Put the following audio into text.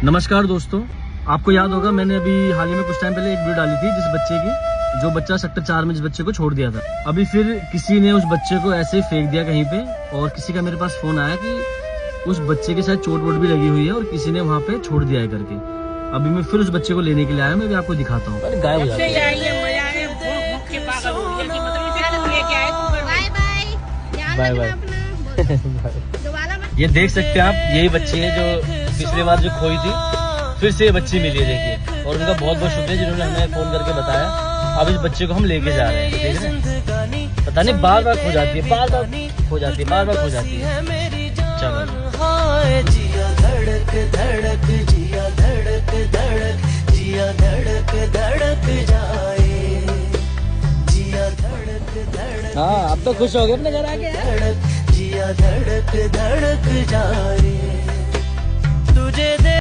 नमस्कार दोस्तों, आपको याद होगा मैंने अभी हाल ही में कुछ टाइम पहले एक वीडियो डाली थी जिस बच्चे की, जो बच्चा सेक्टर 4 में जिस बच्चे को छोड़ दिया था। अभी फिर किसी ने उस बच्चे को ऐसे ही फेंक दिया कहीं पे, और किसी का मेरे पास फोन आया कि उस बच्चे के साथ चोट वोट भी लगी हुई है और किसी ने वहाँ पे छोड़ दिया है करके। अभी मैं फिर उस बच्चे को लेने के लिए आया, मैं भी आपको दिखाता हूँ। गायब हो जाता है। Bye bye. ये देख सकते हैं आप, यही बच्ची है जो पिछली बार जो खोई थी, फिर से ये बच्ची मिली है, देखिए। और उनका बहुत बहुत शुक्रिया जिन्होंने हमें फोन करके बताया। अब इस बच्चे को हम लेके जा रहे हैं, देख रहे हैं। पता नहीं बार बार खो जाती है, बार बार खो जाती है, बार बार खो जाती है। चलो जिया धड़क धड़क, जिया धड़क धड़क, जिया धड़क धड़क जाए, जिया धड़क धड़क। हाँ, अब तो खुश हो गए अपने घर आके। धड़क जिया धड़क धड़क जाए तुझे।